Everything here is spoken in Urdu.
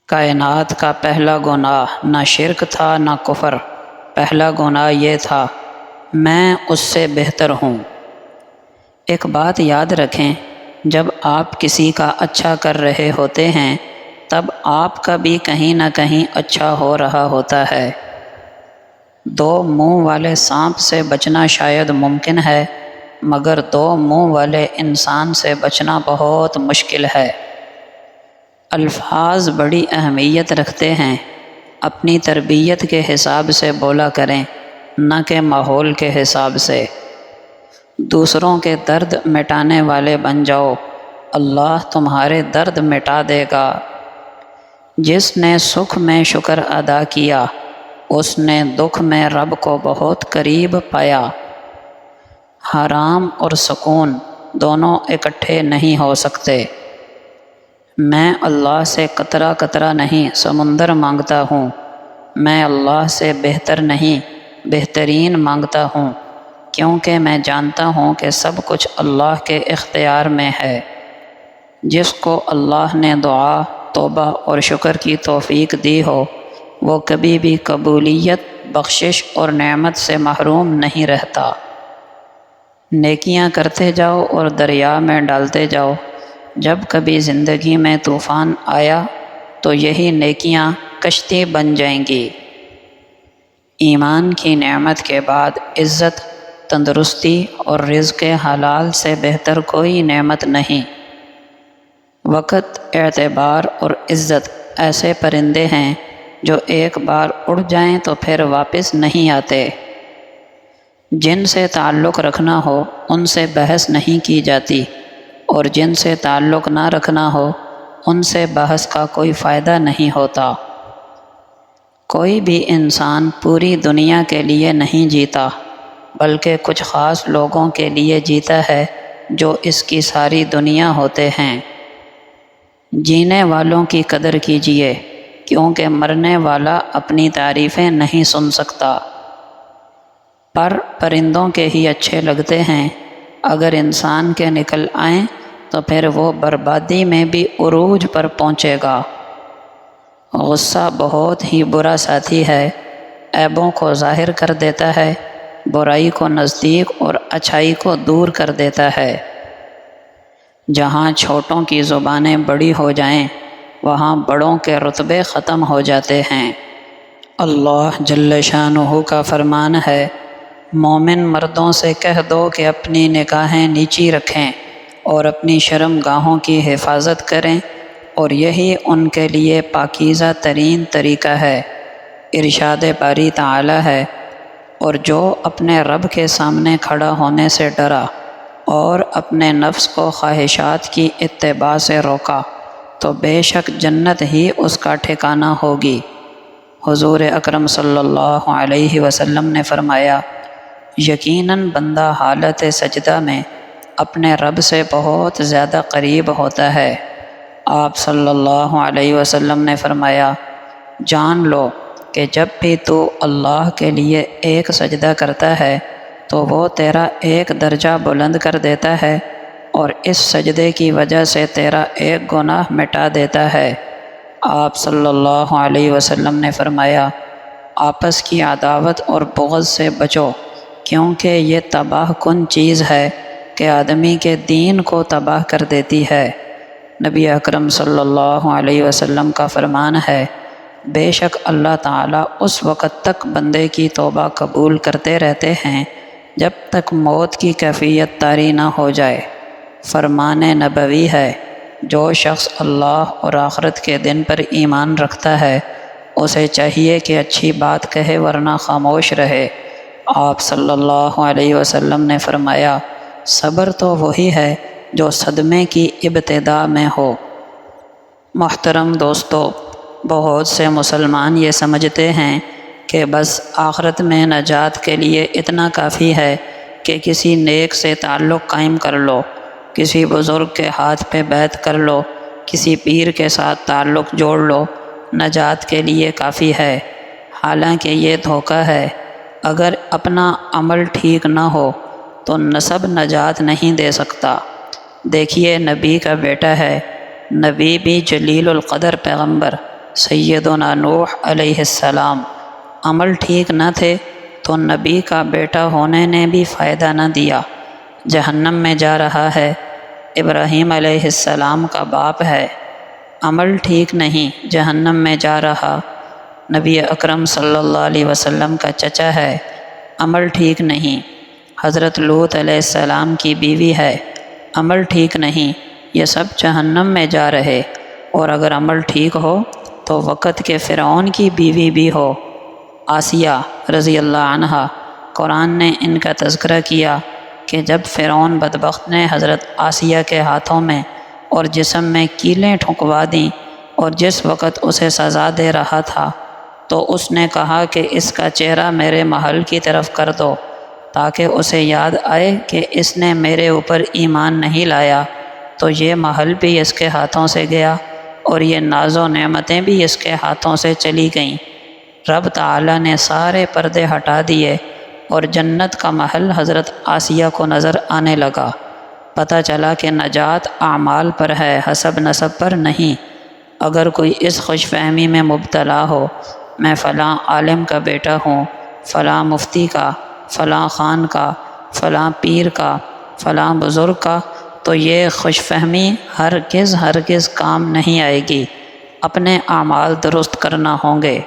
کائنات کا پہلا گناہ نہ شرک تھا نہ کفر، پہلا گناہ یہ تھا میں اس سے بہتر ہوں۔ ایک بات یاد رکھیں، جب آپ کسی کا اچھا کر رہے ہوتے ہیں تب آپ کا بھی کہیں نہ کہیں اچھا ہو رہا ہوتا ہے۔ دو منہ والے سانپ سے بچنا شاید ممکن ہے، مگر دو منہ والے انسان سے بچنا بہت مشکل ہے۔ الفاظ بڑی اہمیت رکھتے ہیں، اپنی تربیت کے حساب سے بولا کریں، نہ کہ ماحول کے حساب سے۔ دوسروں کے درد مٹانے والے بن جاؤ، اللہ تمہارے درد مٹا دے گا۔ جس نے سکھ میں شکر ادا کیا، اس نے دکھ میں رب کو بہت قریب پایا۔ حرام اور سکون دونوں اکٹھے نہیں ہو سکتے۔ میں اللہ سے قطرہ قطرہ نہیں سمندر مانگتا ہوں، میں اللہ سے بہتر نہیں بہترین مانگتا ہوں، کیونکہ میں جانتا ہوں کہ سب کچھ اللہ کے اختیار میں ہے۔ جس کو اللہ نے دعا، توبہ اور شکر کی توفیق دی ہو، وہ کبھی بھی قبولیت، بخشش اور نعمت سے محروم نہیں رہتا۔ نیکیاں کرتے جاؤ اور دریا میں ڈالتے جاؤ۔ جب کبھی زندگی میں طوفان آیا تو یہی نیکیاں کشتی بن جائیں گی۔ ایمان کی نعمت کے بعد عزت، تندرستی اور رزق حلال سے بہتر کوئی نعمت نہیں۔ وقت، اعتبار اور عزت ایسے پرندے ہیں جو ایک بار اڑ جائیں تو پھر واپس نہیں آتے۔ جن سے تعلق رکھنا ہو ان سے بحث نہیں کی جاتی، اور جن سے تعلق نہ رکھنا ہو ان سے بحث کا کوئی فائدہ نہیں ہوتا۔ کوئی بھی انسان پوری دنیا کے لیے نہیں جیتا، بلکہ کچھ خاص لوگوں کے لیے جیتا ہے جو اس کی ساری دنیا ہوتے ہیں۔ جینے والوں کی قدر کیجیے، کیونکہ مرنے والا اپنی تعریفیں نہیں سن سکتا۔ پر پرندوں کے ہی اچھے لگتے ہیں، اگر انسان کے نکل آئیں تو پھر وہ بربادی میں بھی عروج پر پہنچے گا۔ غصہ بہت ہی برا ساتھی ہے، عیبوں کو ظاہر کر دیتا ہے، برائی کو نزدیک اور اچھائی کو دور کر دیتا ہے۔ جہاں چھوٹوں کی زبانیں بڑی ہو جائیں، وہاں بڑوں کے رتبے ختم ہو جاتے ہیں۔ اللہ جل شانہ کا فرمان ہے، مومن مردوں سے کہہ دو کہ اپنی نگاہیں نیچی رکھیں اور اپنی شرم گاہوں کی حفاظت کریں، اور یہی ان کے لیے پاکیزہ ترین طریقہ ہے۔ ارشاد باری تعالی ہے، اور جو اپنے رب کے سامنے کھڑا ہونے سے ڈرا اور اپنے نفس کو خواہشات کی اتباع سے روکا تو بے شک جنت ہی اس کا ٹھکانہ ہوگی۔ حضور اکرم صلی اللہ علیہ وسلم نے فرمایا، یقیناً بندہ حالت سجدہ میں اپنے رب سے بہت زیادہ قریب ہوتا ہے۔ آپ صلی اللہ علیہ وسلم نے فرمایا، جان لو کہ جب بھی تو اللہ کے لیے ایک سجدہ کرتا ہے تو وہ تیرا ایک درجہ بلند کر دیتا ہے، اور اس سجدے کی وجہ سے تیرا ایک گناہ مٹا دیتا ہے۔ آپ صلی اللہ علیہ وسلم نے فرمایا، آپس کی عداوت اور بغض سے بچو، کیونکہ یہ تباہ کن چیز ہے کہ آدمی کے دین کو تباہ کر دیتی ہے۔ نبی اکرم صلی اللہ علیہ وسلم کا فرمان ہے، بے شک اللہ تعالیٰ اس وقت تک بندے کی توبہ قبول کرتے رہتے ہیں جب تک موت کی کیفیت طاری نہ ہو جائے۔ فرمان نبوی ہے، جو شخص اللہ اور آخرت کے دن پر ایمان رکھتا ہے اسے چاہیے کہ اچھی بات کہے ورنہ خاموش رہے۔ آپ صلی اللہ علیہ وسلم نے فرمایا، صبر تو وہی ہے جو صدمے کی ابتدا میں ہو۔ محترم دوستو، بہت سے مسلمان یہ سمجھتے ہیں کہ بس آخرت میں نجات کے لیے اتنا کافی ہے کہ کسی نیک سے تعلق قائم کر لو، کسی بزرگ کے ہاتھ پہ بیعت کر لو، کسی پیر کے ساتھ تعلق جوڑ لو، نجات کے لیے کافی ہے۔ حالانکہ یہ دھوکہ ہے۔ اگر اپنا عمل ٹھیک نہ ہو تو نسب نجات نہیں دے سکتا۔ دیکھیے، نبی کا بیٹا ہے، نبی بھی جلیل القدر پیغمبر سیدنا نوح علیہ السلام عمل ٹھیک نہ تھے تو نبی کا بیٹا ہونے نے بھی فائدہ نہ دیا، جہنم میں جا رہا ہے۔ ابراہیم علیہ السلام کا باپ ہے، عمل ٹھیک نہیں، جہنم میں جا رہا۔ نبی اکرم صلی اللہ علیہ وسلم کا چچا ہے، عمل ٹھیک نہیں۔ حضرت لوط علیہ السلام کی بیوی ہے، عمل ٹھیک نہیں، یہ سب جہنم میں جا رہے۔ اور اگر عمل ٹھیک ہو تو وقت کے فرعون کی بیوی بھی ہو، آسیہ رضی اللہ عنہا۔ قرآن نے ان کا تذکرہ کیا کہ جب فرعون بدبخت نے حضرت آسیہ کے ہاتھوں میں اور جسم میں کیلیں ٹھکوا دیں اور جس وقت اسے سزا دے رہا تھا تو اس نے کہا کہ اس کا چہرہ میرے محل کی طرف کر دو تاکہ اسے یاد آئے کہ اس نے میرے اوپر ایمان نہیں لایا، تو یہ محل بھی اس کے ہاتھوں سے گیا اور یہ ناز و نعمتیں بھی اس کے ہاتھوں سے چلی گئیں۔ رب تعالیٰ نے سارے پردے ہٹا دیے اور جنت کا محل حضرت آسیہ کو نظر آنے لگا۔ پتہ چلا کہ نجات اعمال پر ہے، حسب نسب پر نہیں۔ اگر کوئی اس خوش فہمی میں مبتلا ہو میں فلاں عالم کا بیٹا ہوں، فلاں مفتی کا، فلاں خان کا، فلاں پیر کا، فلاں بزرگ کا، تو یہ خوش فہمی ہرگز کام نہیں آئے گی۔ اپنے اعمال درست کرنا ہوں گے۔